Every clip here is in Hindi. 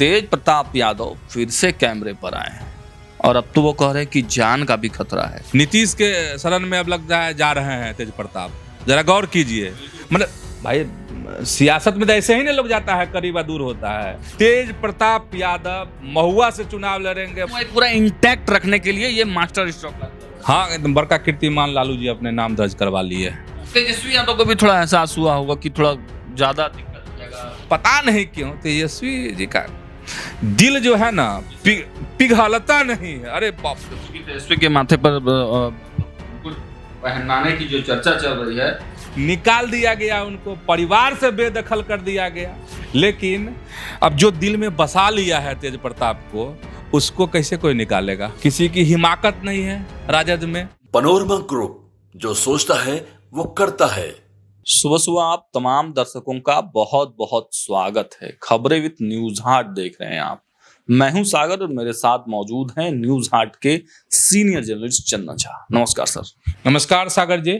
तेज प्रताप यादव फिर से कैमरे पर आए हैं और अब तो वो कह रहे हैं कि जान का भी खतरा है। नीतीश के शरण में अब लग रहा है जा रहे हैं तेज प्रताप। जरा गौर कीजिए, मतलब भाई सियासत में तो ऐसे ही नहीं लोग जाता है, करीबा दूर होता है। तेज प्रताप यादव महुआ से चुनाव लड़ेंगे। पूरा इंटैक्ट रखने के लिए ये मास्टर स्ट्रोक। हाँ, एकदम बड़का कीर्तिमान लालू जी अपने नाम दर्ज करवा लिए। तेजस्वी यादव को भी थोड़ा एहसास हुआ होगा कि थोड़ा ज्यादा दिक्कत हो जाएगा। पता नहीं क्यों तेजस्वी जी का दिल जो है ना पिघलता नहीं है। अरे बाप रे, तेजस्वी के माथे पर पहनाने की जो चर्चा चल रही है, निकाल दिया गया उनको, परिवार से बेदखल कर दिया गया। लेकिन अब जो दिल में बसा लिया है तेज प्रताप को, उसको कैसे कोई निकालेगा? किसी की हिमाकत नहीं है राजद में। पैनोरमा ग्रुप, जो सोचता है वो करता है। सुबह सुबह आप तमाम दर्शकों का बहुत बहुत स्वागत है। खबरें विद न्यूज हाट देख रहे हैं आप। मैं हूं सागर और मेरे साथ मौजूद हैं न्यूज हाट के सीनियर जर्नलिस्ट चंदन झा। नमस्कार सर। नमस्कार सागर जी।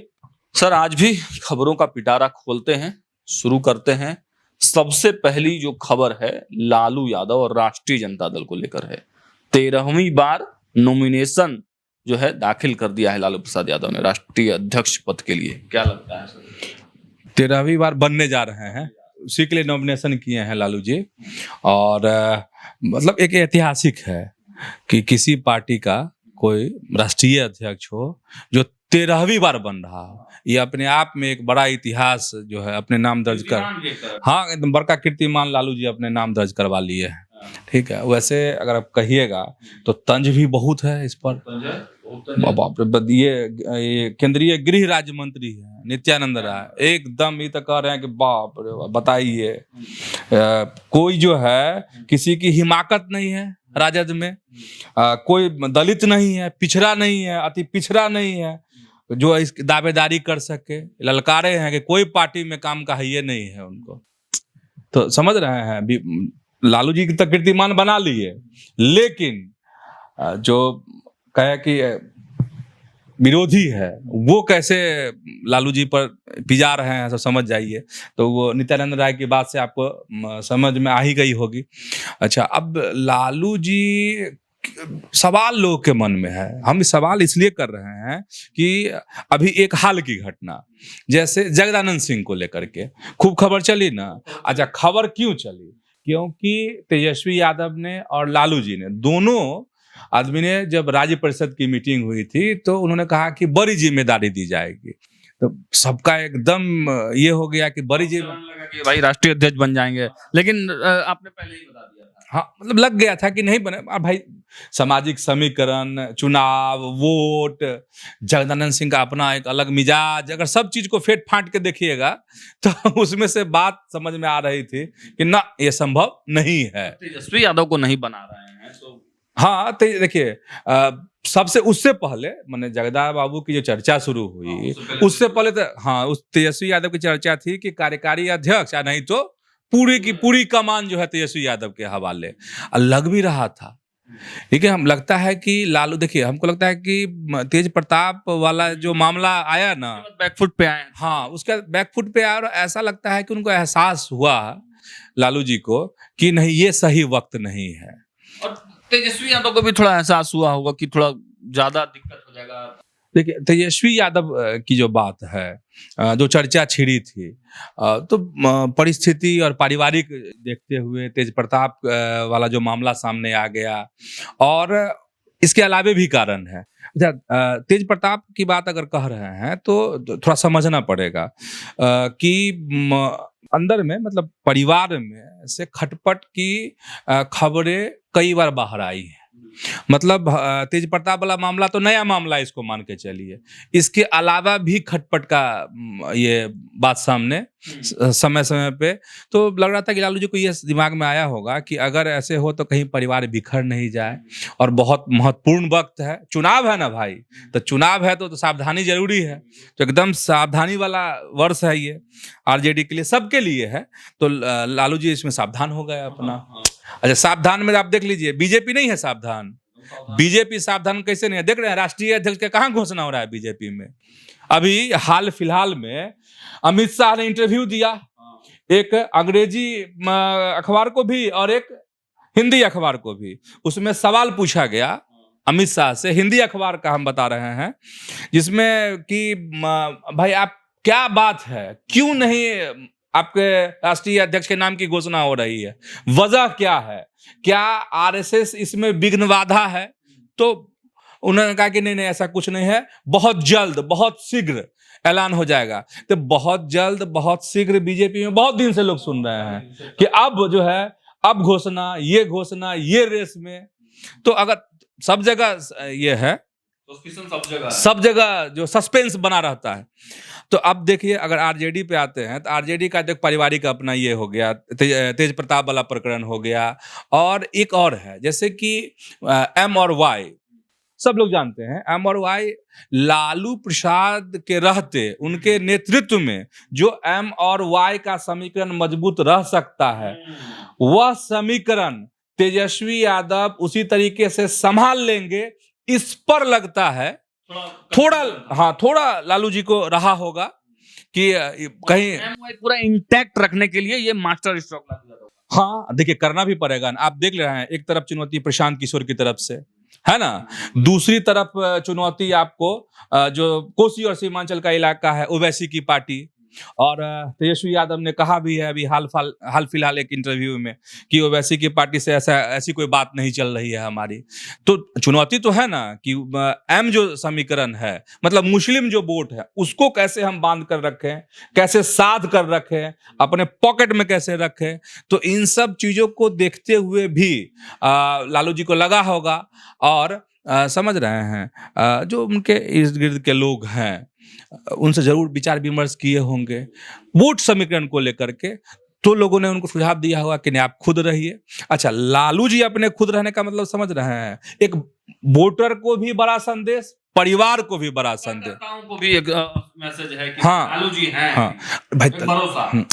सर, आज भी खबरों का पिटारा खोलते हैं, शुरू करते हैं। सबसे पहली जो खबर है लालू यादव और राष्ट्रीय जनता दल को लेकर है। 13वीं बार नॉमिनेशन जो है दाखिल कर दिया है लालू प्रसाद यादव ने राष्ट्रीय अध्यक्ष पद के लिए। क्या लगता है सर? 13वीं बार बनने जा रहे हैं, उसी के लिए नॉमिनेशन किए हैं लालू जी। और मतलब एक ऐतिहासिक है कि किसी पार्टी का कोई राष्ट्रीय अध्यक्ष हो जो 13वीं बार बन रहा हो। ये अपने आप में एक बड़ा इतिहास जो है अपने नाम दर्ज कर, हाँ एकदम बड़का कीर्तिमान लालू जी अपने नाम दर्ज करवा लिए हैं। ठीक है, वैसे अगर आप कहिएगा तो तंज भी बहुत है इस पर। बाप रे, ये केंद्रीय गृह राज्य मंत्री है नित्यानंद राय, एकदम ये तो कह रहे हैं कि बाप रे, बताइए कोई जो है किसी की हिमाकत नहीं है राजद में। कोई दलित नहीं है, पिछड़ा नहीं है, अति पिछड़ा नहीं है जो इस दावेदारी कर सके। ललकारे हैं कि कोई पार्टी में काम का ये नहीं है उनको। तो समझ रहे हैं, लालू जी की तो कीर्तिमान बना लिए, लेकिन जो कहे कि विरोधी है वो कैसे लालू जी पर पिजा रहे हैं, सब समझ जाइए। तो वो नित्यानंद राय की बात से आपको समझ में आ ही गई होगी। अच्छा, अब लालू जी सवाल लोगों के मन में है। हम सवाल इसलिए कर रहे हैं कि अभी एक हाल की घटना, जैसे जगदानंद सिंह को लेकर के खूब खबर चली ना। अच्छा, खबर क्यों चली? क्योंकि तेजस्वी यादव ने और लालू जी ने, दोनों आदमी ने, जब राज्य परिषद की मीटिंग हुई थी तो उन्होंने कहा कि बड़ी जिम्मेदारी दी जाएगी। तो सबका एकदम ये हो गया कि बड़ी जिम्मेदारी, भाई राष्ट्रीय अध्यक्ष बन जाएंगे। लेकिन आपने पहले ही बता दिया था। हाँ, मतलब लग गया था कि नहीं बने। भाई सामाजिक समीकरण, चुनाव, वोट, जगदानंद सिंह का अपना एक अलग मिजाज, अगर सब चीज को फेंट फाट के देखिएगा तो उसमें से बात समझ में आ रही थी कि ना, ये संभव नहीं है। तेजस्वी यादव को नहीं बना रहे हैं तो हाँ, तो देखिए सबसे उससे पहले मैंने जगदा बाबू की जो चर्चा शुरू हुई, उससे पहले तो हाँ, उस तेजस्वी यादव की चर्चा थी कि कार्यकारी अध्यक्ष या नहीं तो पूरी की पूरी कमान जो है तेजस्वी यादव के हवाले। लग भी रहा था। ठीक है, हम लगता है कि लालू, देखिए हमको लगता है कि तेज प्रताप वाला जो मामला आया ना, बैकफुट पे आए। हाँ, उसका बैकफुट पे आया और ऐसा लगता है कि उनको एहसास हुआ लालू जी को कि नहीं, ये सही वक्त नहीं है। और तेजस्वी यादव को भी थोड़ा एहसास हुआ होगा कि थोड़ा ज्यादा दिक्कत हो जाएगा। देखिए, तेजस्वी यादव की जो बात है, जो चर्चा छिड़ी थी, तो परिस्थिति और पारिवारिक देखते हुए तेज प्रताप वाला जो मामला सामने आ गया, और इसके अलावे भी कारण है। तेज प्रताप की बात अगर कह रहे हैं तो थोड़ा समझना पड़ेगा कि अंदर में, मतलब परिवार में से खटपट की खबरें कई बार बाहर आई हैं। मतलब तेज प्रताप वाला मामला तो नया मामला है, इसको मान के चलिए। इसके अलावा भी खटपट का ये बात सामने समय समय पे, तो लग रहा था कि लालू जी को ये दिमाग में आया होगा कि अगर ऐसे हो तो कहीं परिवार बिखर नहीं जाए। और बहुत महत्वपूर्ण वक्त है, चुनाव है ना भाई, तो चुनाव है तो सावधानी जरूरी है। तो एकदम सावधानी वाला वर्ष है ये, आरजेडी के लिए, सबके लिए है। तो लालू जी इसमें सावधान हो गए अपना। अच्छा, सावधान में आप देख लीजिए, बीजेपी नहीं है सावधान। बीजेपी सावधान कैसे नहीं है? देख रहे हैं राष्ट्रीय अध्यक्ष का कहाँ घोषणा हो रहा है बीजेपी में। अभी हाल फिलहाल में अमित शाह ने इंटरव्यू दिया, एक अंग्रेजी अखबार को भी और एक हिंदी अखबार को भी। उसमें सवाल पूछा गया अमित शाह से, हिंदी अखबार का हम बता रहे हैं, जिसमें कि भाई आप क्या बात है, क्यों नहीं आपके राष्ट्रीय अध्यक्ष के नाम की घोषणा हो रही है, वजह क्या है, क्या आरएसएस इसमें विघ्न बाधा है? तो उन्होंने कहा कि नहीं नहीं ऐसा कुछ नहीं है, बहुत जल्द बहुत शीघ्र ऐलान हो जाएगा। तो बहुत जल्द बहुत शीघ्र बीजेपी में बहुत दिन से लोग सुन रहे हैं कि अब जो है अब घोषणा, ये रेस में। तो अगर सब जगह ये है, सब जगह जो सस्पेंस बना रहता है, तो अब देखिए अगर आरजेडी पे आते हैं तो आरजेडी का जो पारिवारिक अपना ये हो गया, तेज प्रताप वाला प्रकरण हो गया, और एक और है जैसे कि एम और वाई, सब लोग जानते हैं एम और वाई लालू प्रसाद के रहते उनके नेतृत्व में जो एम और वाई का समीकरण मजबूत रह सकता है, वह समीकरण तेजस्वी यादव उसी तरीके से संभाल लेंगे, इस पर लगता है थोड़ा लालू जी को रहा होगा कि कहीं पूरा इंटैक्ट रखने के लिए ये मास्टर स्ट्रोक लागू होगा। हाँ देखिए करना भी पड़ेगा। आप देख रहे हैं एक तरफ चुनौती प्रशांत किशोर की तरफ से है ना, दूसरी तरफ चुनौती आपको जो कोसी और सीमांचल का इलाका है ओवैसी की पार्टी, और तेजस्वी यादव ने कहा भी है अभी हाल फिलहाल एक इंटरव्यू में कि ओवैसी की पार्टी से ऐसी कोई बात नहीं चल रही है हमारी। तो चुनौती तो है ना कि एम जो समीकरण है, मतलब मुस्लिम जो वोट है उसको कैसे हम बांध कर रखें, कैसे साध कर रखें, अपने पॉकेट में कैसे रखें। तो इन सब चीजों को देखते हुए भी लालू जी को लगा होगा, और समझ रहे हैं जो उनके इर्द गिर्द के लोग हैं उनसे जरूर विचार विमर्श किए होंगे वोट समीकरण को लेकर के, तो लोगों ने उनको सुझाव दिया होगा कि नहीं आप खुद रहिए। अच्छा, लालू जी अपने खुद रहने का मतलब समझ रहे हैं, एक वोटर को भी बड़ा संदेश, परिवार को भी बड़ा संदेश, को भी एक मैसेज है कि हाँ, लालू जी हैं, हाँ भाई भरोसा।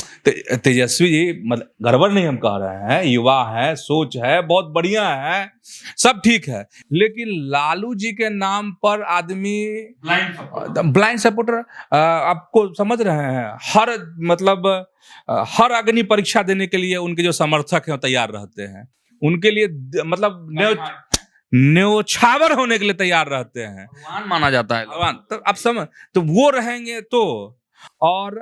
तेजस्वी जी मतलब गड़बड़ नहीं हम कह रहे हैं, युवा है, सोच है, बहुत बढ़िया है, सब ठीक है, लेकिन लालू जी के नाम पर आदमी ब्लाइंड सपोर्टर, आपको समझ रहे हैं, हर अग्नि परीक्षा देने के लिए उनके जो समर्थक हैं तैयार रहते हैं, उनके लिए मतलब न्योछावर होने के लिए तैयार रहते हैं, भगवान माना जाता है भगवान। तो आप समझ, तो वो रहेंगे तो, और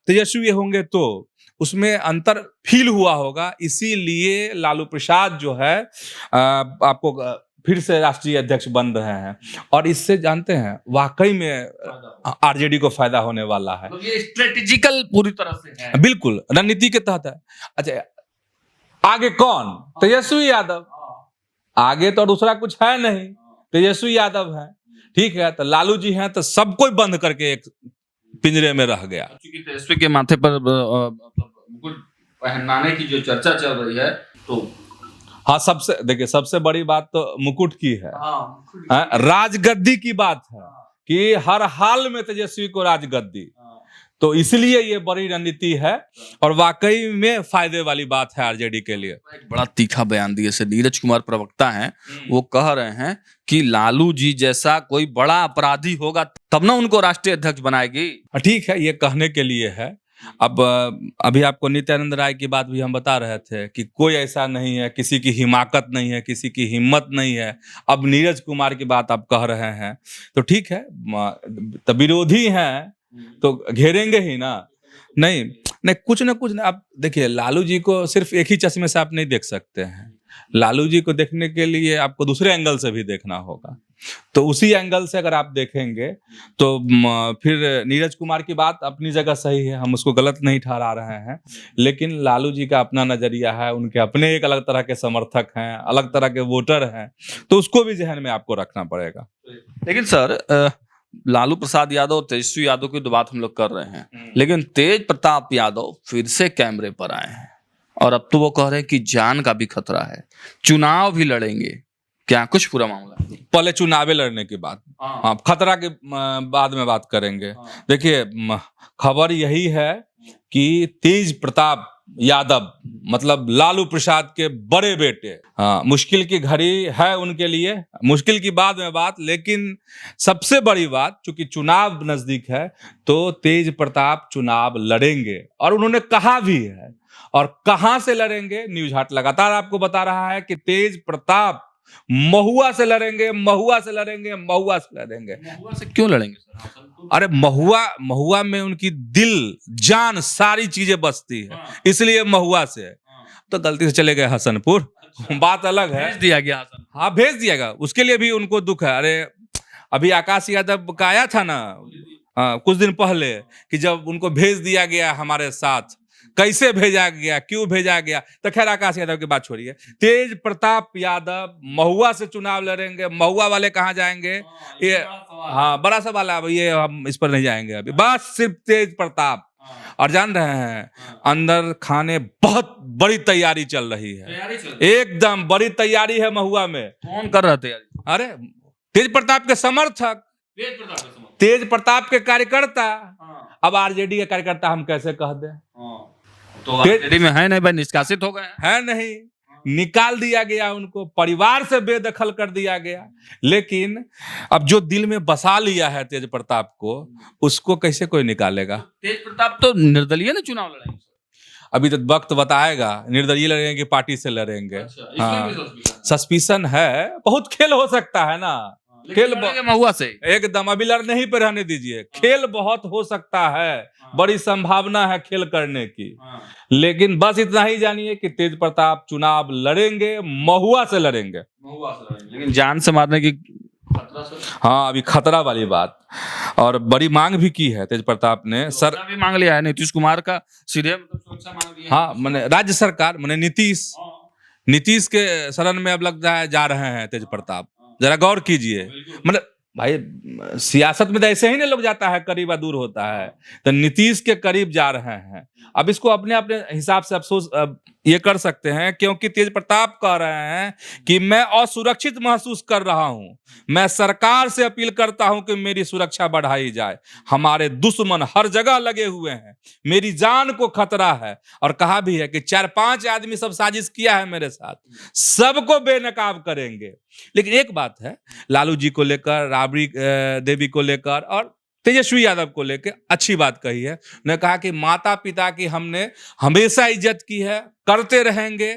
तेजस्वी होंगे तो उसमें अंतर फील हुआ होगा, इसीलिए लालू प्रसाद जो है आपको फिर से राष्ट्रीय अध्यक्ष बन रहे हैं, और इससे जानते हैं वाकई में आरजेडी को फायदा होने वाला है। तो ये स्ट्रेटेजिकल पूरी तरह से है, बिल्कुल रणनीति के तहत है। अच्छा, आगे कौन? तेजस्वी यादव, आगे तो दूसरा कुछ है नहीं, तेजस्वी यादव है, ठीक है। तो लालू जी हैं तो सब कोई बंद करके एक पिंजरे में रह गया। क्योंकि तेजस्वी के माथे पर मुकुट पहनाने की जो चर्चा चल रही है, तो हाँ सबसे बड़ी बात तो मुकुट की है, राजगद्दी की बात है कि हर हाल में तेजस्वी को राजगद्दी, तो इसलिए ये बड़ी रणनीति है और वाकई में फायदे वाली बात है आरजेडी के लिए। एक बड़ा तीखा बयान दिए से नीरज कुमार प्रवक्ता हैं, वो कह रहे हैं कि लालू जी जैसा कोई बड़ा अपराधी होगा तब ना उनको राष्ट्रीय अध्यक्ष बनाएगी। ठीक है, ये कहने के लिए है। अब अभी आपको नित्यानंद राय की बात भी हम बता रहे थे कि कोई ऐसा नहीं है, किसी की हिमाकत नहीं है, किसी की हिम्मत नहीं है। अब नीरज कुमार की बात आप कह रहे हैं तो ठीक है, तो विरोधी हैं तो घेरेंगे ही ना। नहीं कुछ ना कुछ आप देखिए, लालू जी को सिर्फ एक ही चश्मे से आप नहीं देख सकते हैं, लालू जी को देखने के लिए आपको दूसरे एंगल से भी देखना होगा। तो उसी एंगल से अगर आप देखेंगे तो फिर नीरज कुमार की बात अपनी जगह सही है, हम उसको गलत नहीं ठहरा रहे हैं, लेकिन लालू जी का अपना नजरिया है, उनके अपने एक अलग तरह के समर्थक हैं, अलग तरह के वोटर हैं, तो उसको भी जहन में आपको रखना पड़ेगा। लेकिन सर लालू प्रसाद यादव और तेजस्वी यादव की तो बात हम लोग कर रहे हैं, लेकिन तेज प्रताप यादव फिर से कैमरे पर आए हैं और अब तो वो कह रहे हैं कि जान का भी खतरा है, चुनाव भी लड़ेंगे। क्या कुछ पूरा मामला? पहले चुनावे लड़ने की बात, हाँ, खतरा के बाद में बात करेंगे। देखिए, खबर यही है कि तेज प्रताप यादव मतलब लालू प्रसाद के बड़े बेटे, हाँ, मुश्किल की घड़ी है उनके लिए, मुश्किल की बाद में बात, लेकिन सबसे बड़ी बात चूंकि चुनाव नजदीक है तो तेज प्रताप चुनाव लड़ेंगे और उन्होंने कहा भी है। और कहां से लड़ेंगे? न्यूज हाट लगातार आपको बता रहा है कि तेज प्रताप महुआ से लड़ेंगे, महुआ से लड़ेंगे, महुआ से लड़ेंगे। महुआ से क्यों लड़ेंगे सर? अरे महुआ में उनकी दिल जान सारी चीजें बसती है, इसलिए महुआ से है। तो गलती से चले गए हसनपुर, बात अलग है। भेज दिया गया हसन। हाँ भेज दिएगा, उसके लिए भी उनको दुख है। अरे अभी आकाश यादव का आया था ना कुछ दिन पहले कि जब उनको भेज दिया गया हमारे साथ, कैसे भेजा गया, क्यों भेजा गया, तो खैर आकाश यादव की बात छोड़िए। तेज प्रताप यादव महुआ से चुनाव लड़ेंगे। महुआ वाले कहाँ जाएंगे? ये हाँ बड़ा सवाल है, ये हम इस पर नहीं जाएंगे अभी। बस सिर्फ तेज प्रताप। और जान रहे हैं अंदर खाने बहुत बड़ी तैयारी चल रही है, एकदम बड़ी तैयारी है महुआ में। कौन कर रहा तैयारी? अरे तेज प्रताप के समर्थक, तेज प्रताप के कार्यकर्ता। अब आरजेडी के कार्यकर्ता हम कैसे कह दें? तो आरजेडी में है नहीं भाई, निष्कासित हो गए हैं। है नहीं, निकाल दिया गया उनको, परिवार से बेदखल कर दिया गया। लेकिन अब जो दिल में बसा लिया है तेज प्रताप को, उसको कैसे कोई निकालेगा? तेज प्रताप तो निर्दलीय ना चुनाव लड़ेंगे। अभी तो वक्त बताएगा निर्दलीय लड़ेंगे कि पार्टी से लड़ेंगे। हाँ सस्पिशन है, बहुत खेल हो सकता है ना। खेल महुआ से एकदम अभी लड़ने ही पे रहने दीजिए, खेल बहुत हो सकता है, बड़ी संभावना है खेल करने की। लेकिन बस इतना ही जानिए कि तेज प्रताप चुनाव लड़ेंगे, महुआ से लड़ेंगे। लेकिन जान से मारने की खतरा सर। हाँ अभी खतरा वाली बात, और बड़ी मांग भी की है तेज प्रताप ने। सर भी मांग लिया है नीतीश कुमार का, सीधे सुरक्षा मांग लिया। हाँ मैंने राज्य सरकार मैंने नीतीश के शरण में अब लगता है जा रहे हैं तेज प्रताप। जरा गौर कीजिए, मतलब भाई सियासत में तो ऐसे ही नहीं लोग जाता है करीब या दूर होता है, तो नीतीश के करीब जा रहे हैं। अब इसको अपने अपने हिसाब से अफसोस ये कर सकते हैं, क्योंकि तेज प्रताप कह रहे हैं कि मैं असुरक्षित महसूस कर रहा हूं, मैं सरकार से अपील करता हूं कि मेरी सुरक्षा बढ़ाई जाए, हमारे दुश्मन हर जगह लगे हुए हैं, मेरी जान को खतरा है। और कहा भी है कि 4-5 आदमी सब साजिश किया है मेरे साथ, सबको बेनकाब करेंगे। लेकिन एक बात है, लालू जी को लेकर, राबड़ी देवी को लेकर और तेजस्वी यादव को लेकर अच्छी बात कही है। उन्होंने कहा कि माता पिता की हमने हमेशा इज्जत की है, करते रहेंगे,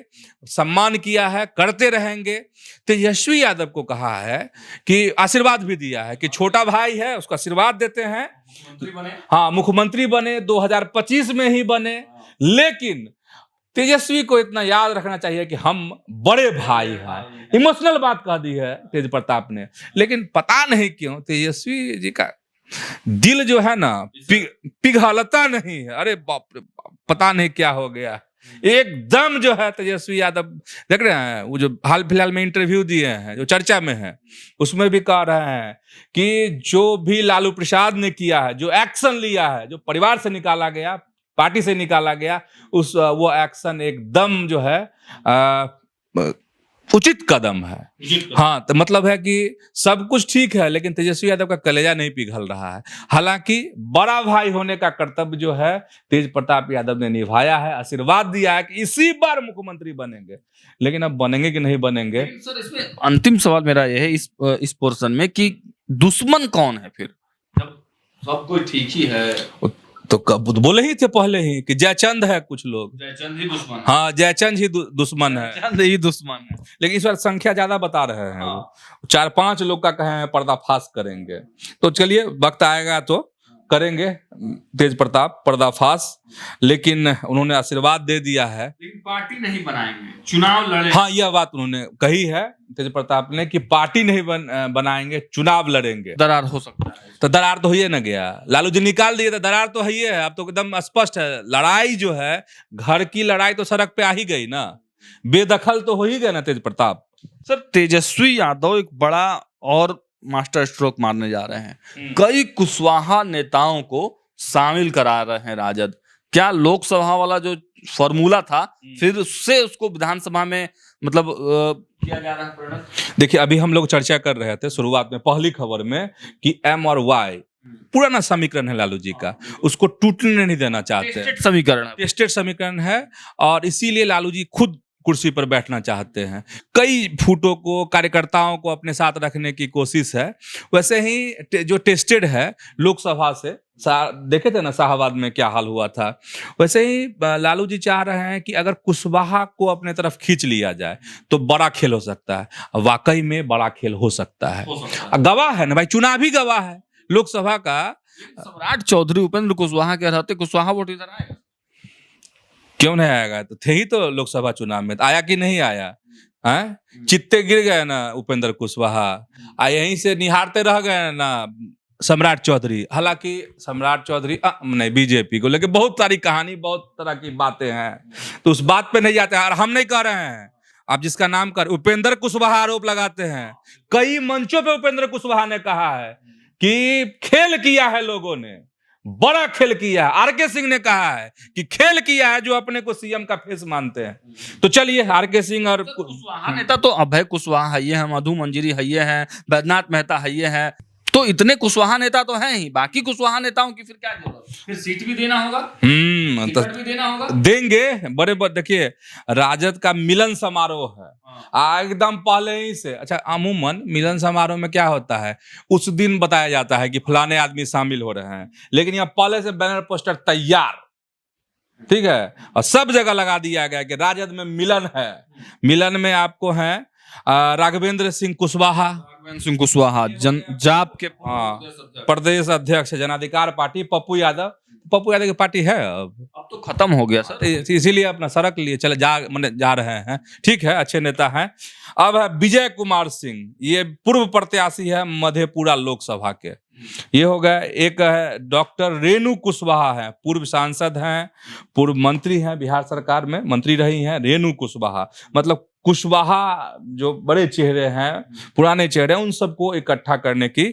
सम्मान किया है, करते रहेंगे। तेजस्वी यादव को कहा है कि आशीर्वाद भी दिया है कि छोटा भाई है उसको आशीर्वाद देते हैं, हाँ मुख्यमंत्री बने, 2025 में ही बने। लेकिन तेजस्वी को इतना याद रखना चाहिए कि हम बड़े भाई हैं। इमोशनल बात कह दी है तेज प्रताप ने। लेकिन पता नहीं क्यों तेजस्वी जी का दिल जो है ना पिघलता नहीं है। अरे बाप रे बाप, पता नहीं क्या हो गया एकदम जो है। तेजस्वी यादव देख रहे हैं, वो जो हाल फिलहाल में इंटरव्यू दिए हैं जो चर्चा में है, उसमें भी कह रहे हैं कि जो भी लालू प्रसाद ने किया है, जो एक्शन लिया है, जो परिवार से निकाला गया, पार्टी से निकाला गया, वो एक्शन एकदम जो है उचित कदम है। हाँ तो मतलब है कि सब कुछ ठीक है, लेकिन तेजस्वी यादव का कलेजा नहीं पिघल रहा है। हालांकि बड़ा भाई होने का कर्तव्य जो है तेज प्रताप यादव ने निभाया है, आशीर्वाद दिया है कि इसी बार मुख्यमंत्री बनेंगे। लेकिन अब बनेंगे कि नहीं बनेंगे? सर इसमें अंतिम सवाल मेरा यह है इस पोर्शन में कि दुश्मन कौन है फिर, जब सब कोई ठीक ही है? तो बोले ही थे पहले ही कि जयचंद है, कुछ लोग जयचंद ही दुश्मन है। हाँ जयचंद ही दुश्मन है, जयचंद ही दुश्मन है। लेकिन इस बार संख्या ज्यादा बता रहे हैं। वो 4-5 लोग का कहे हैं पर्दाफाश करेंगे। तो चलिए वक्त आएगा तो करेंगे तेज प्रताप पर्दाफाश। लेकिन उन्होंने आशीर्वाद दे दिया है, लेकिन पार्टी नहीं बनाएंगे, चुनाव लड़ेंगे। हाँ यह बात उन्होंने कही है तेज प्रताप ने कि पार्टी नहीं बनाएंगे, चुनाव लड़ेंगे। दरार हो सकता है, तो दरार तो ही ना गया, लालू जी निकाल दिए तो दरार तो ही है। अब तो एकदम स्पष्ट है, लड़ाई जो है घर की लड़ाई तो सड़क पे आ ही गई ना, बेदखल तो हो ही गया ना तेज प्रताप। सर तेजस्वी यादव एक बड़ा और मास्टर स्ट्रोक मारने जा रहे हैं, कई कुशवाहा नेताओं को शामिल करा रहे हैं राजद। क्या लोकसभा वाला जो फॉर्मूला था फिर उससे उसको विधानसभा में मतलब किया जा रहा है परिणत? देखिए अभी हम लोग चर्चा कर रहे थे शुरुआत में पहली खबर में कि एम और वाई पुराना समीकरण है लालू जी का, उसको टूटने नहीं देना चाहते। टेस्टेड समीकरण है, टेस्टेड समीकरण है, और इसीलिए लालू जी खुद कुर्सी पर बैठना चाहते हैं, कई फूटों को, कार्यकर्ताओं को अपने साथ रखने की कोशिश है। वैसे ही जो टेस्टेड है लोकसभा से, देखे थे ना शाहबाद में क्या हाल हुआ था, वैसे ही लालू जी चाह रहे हैं कि अगर कुशवाहा को अपने तरफ खींच लिया जाए तो बड़ा खेल हो सकता है। वाकई में बड़ा खेल हो सकता है। गवाह है ना भाई, चुनावी गवाह है लोकसभा का। सम्राट चौधरी उपेंद्र कुशवाहा के रहते कुशवाहा वोट इधर आएगा? क्यों नहीं आएगा? तो थे ही तो लोकसभा चुनाव में, आया कि नहीं आया? हैं? चित्ते गिर गए ना उपेंद्र कुशवाहा, यहीं से निहारते रह गए ना सम्राट चौधरी। हालांकि सम्राट चौधरी नहीं, बीजेपी को लेके बहुत सारी कहानी, बहुत तरह की बातें हैं, तो उस बात पे नहीं जाते हैं। और हम नहीं कह रहे हैं, आप जिसका नाम कर उपेंद्र कुशवाहा आरोप लगाते हैं, कई मंचों पे उपेंद्र कुशवाहा ने कहा है कि खेल किया है, लोगों ने बड़ा खेल किया है। आरके सिंह ने कहा है कि खेल किया है, जो अपने को सीएम का फेस मानते हैं। तो चलिए, आरके सिंह और कुशवाहा नेता तो अभय कुशवाहा है, ये है, मधु मंजरी है, ये है, बैद्यनाथ मेहता है, ये है, तो इतने कुशवाहा नेता तो हैं ही। बाकी कुशवाहा नेताओं की फिर क्या जरूरत? फिर सीट भी देना होगा, टिकट भी देना होगा। देंगे बड़े देखिए, राजद का मिलन समारोह है एकदम पहले ही से। अच्छा, अमूमन मिलन समारोह में क्या होता है, उस दिन बताया जाता है कि फलाने आदमी शामिल हो रहे हैं, लेकिन यहाँ पहले से बैनर पोस्टर तैयार, ठीक है, और सब जगह लगा दिया गया कि राजद में मिलन है। मिलन में आपको है राघवेंद्र सिंह कुशवाहा, जाप के प्रदेश अध्यक्ष जनाधिकार पार्टी, पप्पू यादव की पार्टी है, अब तो खत्म हो गया सर, इसीलिए अपना सड़क लिए चले जा रहे हैं। ठीक है, अच्छे नेता हैं। अब है विजय कुमार सिंह, ये पूर्व प्रत्याशी है मधेपुरा लोकसभा के। ये हो गया। एक है डॉक्टर रेणु कुशवाहा है, पूर्व सांसद हैं, पूर्व मंत्री हैं, बिहार सरकार में मंत्री रही हैं रेणु कुशवाहा। मतलब कुशवाहा जो बड़े चेहरे हैं, पुराने चेहरे, उन सबको इकट्ठा करने की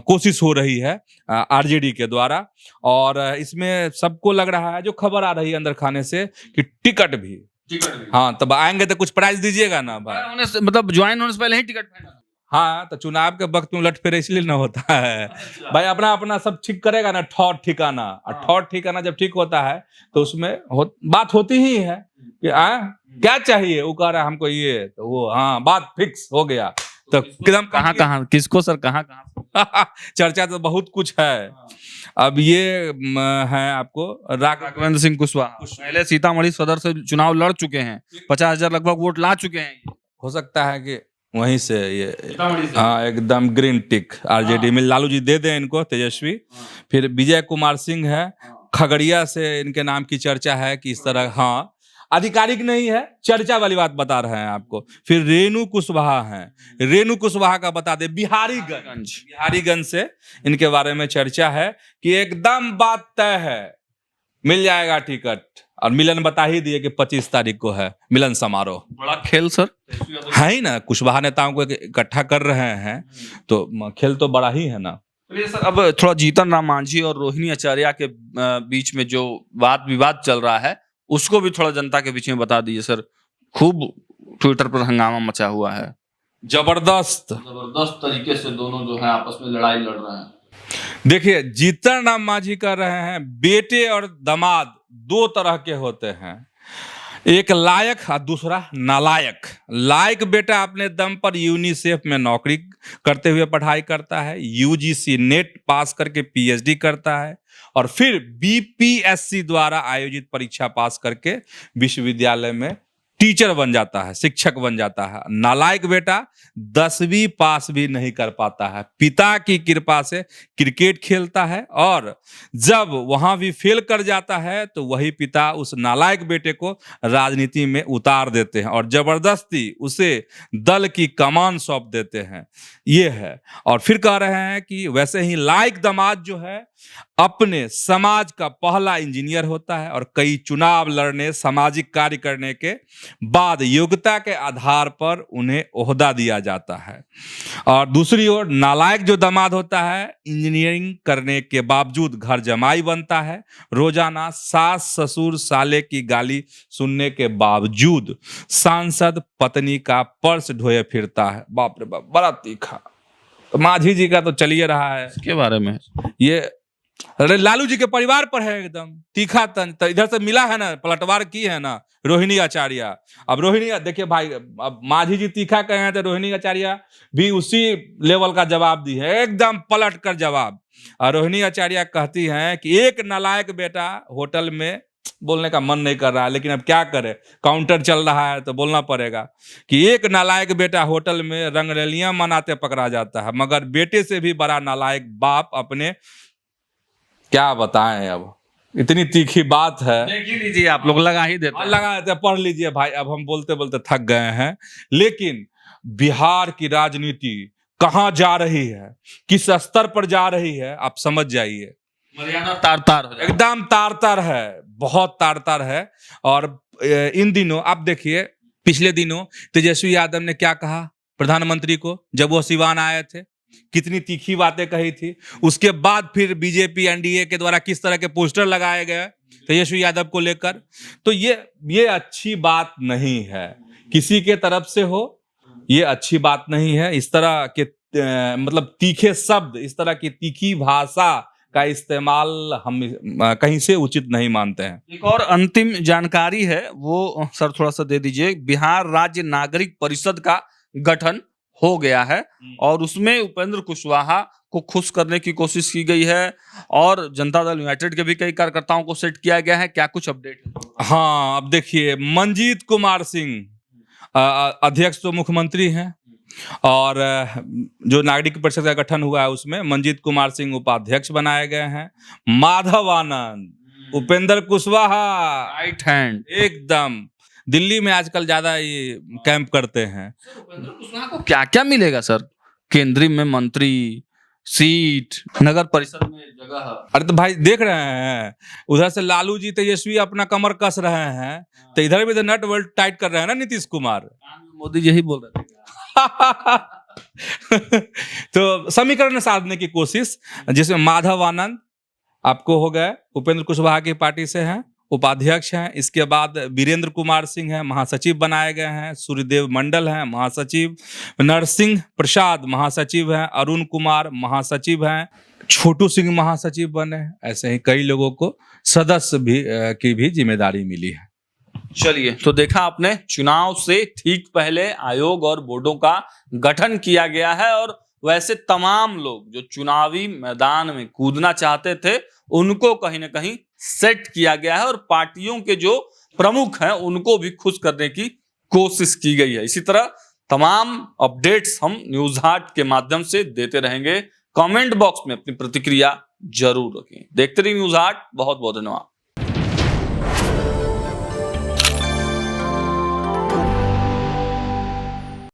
कोशिश हो रही है आरजेडी के द्वारा। और इसमें सबको लग रहा है, जो खबर आ रही है अंदर खाने से, कि टिकट भी। हाँ, तब आएंगे तो कुछ प्राइज दीजिएगा ना भाई, मतलब ज्वाइन होने से पहले ही टिकट फाइनल। हाँ, तो चुनाव के वक्त में उलट फेर इसलिए ना होता है भाई, अपना अपना सब ठीक करेगा ना, ठौर ठिकाना। और ठौर ठिकाना जब ठीक होता है तो उसमें बात होती ही है कि क्या चाहिए, वो कह रहा है हमको ये, तो वो हाँ, बात फिक्स हो गया। तो एकदम कहाँ किसको सर, कहाँ चर्चा तो बहुत कुछ है। अब ये है आपको राघवेंद्र सिंह कुशवाहा, पहले सीतामढ़ी सदर से चुनाव लड़ चुके हैं, 50,000 लगभग वोट ला चुके हैं। हो सकता है कि वहीं से ये, हाँ, एकदम ग्रीन टिक आरजेडी में लालू जी दे दें इनको, तेजस्वी। फिर विजय कुमार सिंह है, खगड़िया से इनके नाम की चर्चा है कि इस तरह, हाँ, आधिकारिक नहीं है, चर्चा वाली बात बता रहे हैं आपको। फिर रेणु कुशवाहा हैं, रेणु कुशवाहा का बता दे बिहारीगंज से इनके बारे में चर्चा है कि एकदम बात तय है, मिल जाएगा टिकट। और मिलन बता ही दिए कि 25 तारीख को है मिलन समारोह। बड़ा खेल सर है ही ना, कुशवाहा नेताओं को इकट्ठा कर रहे हैं, तो खेल तो बड़ा ही है ना। सर, अब थोड़ा जीतन राम मांझी और रोहिणी आचार्य के बीच में जो वाद विवाद चल रहा है, उसको भी थोड़ा जनता के बीच में बता दीजिए सर। खूब ट्विटर पर हंगामा मचा हुआ है, जबरदस्त तरीके से दोनों जो है आपस में लड़ाई लड़ रहे हैं। देखिए, जीतन राम मांझी कर रहे हैं, बेटे और दामाद दो तरह के होते हैं, एक लायक और दूसरा नालायक। लायक बेटा अपने दम पर यूनिसेफ में नौकरी करते हुए पढ़ाई करता है, यूजीसी नेट पास करके पीएचडी करता है, और फिर बीपीएससी द्वारा आयोजित परीक्षा पास करके विश्वविद्यालय में टीचर बन जाता है, शिक्षक बन जाता है। नालायक बेटा 10वीं पास भी नहीं कर पाता है, पिता की कृपा से क्रिकेट खेलता है, और जब वहां भी फेल कर जाता है तो वही पिता उस नालायक बेटे को राजनीति में उतार देते हैं और जबरदस्ती उसे दल की कमान सौंप देते हैं। ये है। और फिर कह रहे हैं कि वैसे ही लायक दामाद जो है अपने समाज का पहला इंजीनियर होता है, और कई चुनाव लड़ने, सामाजिक कार्य करने के बाद योग्यता के आधार पर उन्हें ओहदा दिया जाता है। और दूसरी ओर नालायक जो दामाद होता है, इंजीनियरिंग करने के बावजूद घर जमाई बनता है, रोजाना सास ससुर साले की गाली सुनने के बावजूद सांसद पत्नी का पर्स ढोए फिरता है। बाप रे बाप, बड़ा तीखा। तो मांझी जी का तो चलिए रहा है, इसके बारे में ये अरे लालू जी के परिवार पर है एकदम तीखा तंज। तो इधर से मिला है ना, पलटवार की है ना रोहिणी आचार्य। अब रोहिणी देखिए भाई, अब मांझी जी तीखा कहे हैं तो रोहिणी आचार्य भी उसी लेवल का जवाब दी है, एकदम पलट कर जवाब। और रोहिणी आचार्य कहती हैं कि एक नालायक बेटा होटल में, बोलने का मन नहीं कर रहा है लेकिन अब क्या करे, काउंटर चल रहा है तो बोलना पड़ेगा, कि एक नालायक बेटा होटल में रंगरलियां मनाते पकड़ा जाता है, मगर बेटे से भी बड़ा नालायक बाप अपने, क्या बताएं। अब इतनी तीखी बात है, देख ही लीजिए आप लोग, लगा ही देते हैं। लगा देते, पढ़ लीजिए भाई। अब हम बोलते बोलते थक गए हैं। लेकिन बिहार की राजनीति कहां जा रही है, किस स्तर पर जा रही है, आप समझ जाइए। मर्यादा तार तार हो जाएगी। एकदम तार तार है, बहुत तार तार है। और इन दिनों आप देखिए, पिछले दिनों तेजस्वी यादव ने क्या कहा प्रधानमंत्री को, जब वो सिवान आए थे, कितनी तीखी बातें कही थी। उसके बाद फिर बीजेपी एनडीए के द्वारा किस तरह के पोस्टर लगाए गए तेजस्वी यादव को लेकर। तो ये अच्छी बात नहीं है, किसी के तरफ से हो, ये अच्छी बात नहीं है। इस तरह के मतलब तीखे शब्द, इस तरह की तीखी भाषा का इस्तेमाल हम कहीं से उचित नहीं मानते हैं। एक और अंतिम जानकारी है, वो सर थोड़ा सा दे दीजिए। बिहार राज्य नागरिक परिषद का गठन हो गया है और उसमें उपेंद्र कुशवाहा को खुश करने की कोशिश की गई है और जनता दल यूनाइटेड के भी कई कार्यकर्ताओं को सेट किया गया है। क्या कुछ अपडेट है? हाँ, अब देखिए, मंजीत कुमार सिंह अध्यक्ष तो मुख्यमंत्री हैं, और जो नागरिक परिषद का गठन हुआ है उसमें मंजीत कुमार सिंह उपाध्यक्ष बनाए गए हैं। Madhav Anand, Upendra Kushwaha right hand. एकदम दिल्ली में आजकल ज्यादा ये कैंप करते हैं। उपेंद्र कुशवाहा को क्या क्या मिलेगा सर? केंद्रीय में मंत्री, सीट, नगर परिषद में जगह। अरे तो भाई देख रहे हैं, उधर से लालू जी तेजस्वी अपना कमर कस रहे हैं, तो इधर भी तो नट बोल्ट टाइट कर रहे हैं ना नीतीश कुमार। मोदी यही बोल रहे थे। तो समीकरण साधने की कोशिश, जिसमें माधव आनंद आपको हो गए, उपेंद्र कुशवाहा की पार्टी से हैं, उपाध्यक्ष हैं। इसके बाद वीरेंद्र कुमार सिंह हैं, महासचिव बनाए गए हैं। सूर्यदेव मंडल हैं, महासचिव। नरसिंह प्रसाद महासचिव हैं। अरुण कुमार महासचिव हैं। छोटू सिंह महासचिव बने। ऐसे ही कई लोगों को सदस्य भी की भी जिम्मेदारी मिली है। चलिए, तो देखा आपने, चुनाव से ठीक पहले आयोग और बोर्डों का गठन किया गया है और वैसे तमाम लोग जो चुनावी मैदान में कूदना चाहते थे उनको कहीं ना कहीं सेट किया गया है और पार्टियों के जो प्रमुख हैं उनको भी खुश करने की कोशिश की गई है। इसी तरह तमाम अपडेट्स हम न्यूज हाट के माध्यम से देते रहेंगे। कमेंट बॉक्स में अपनी प्रतिक्रिया जरूर रखें। देखते रहिए न्यूज हाट। बहुत बहुत धन्यवाद।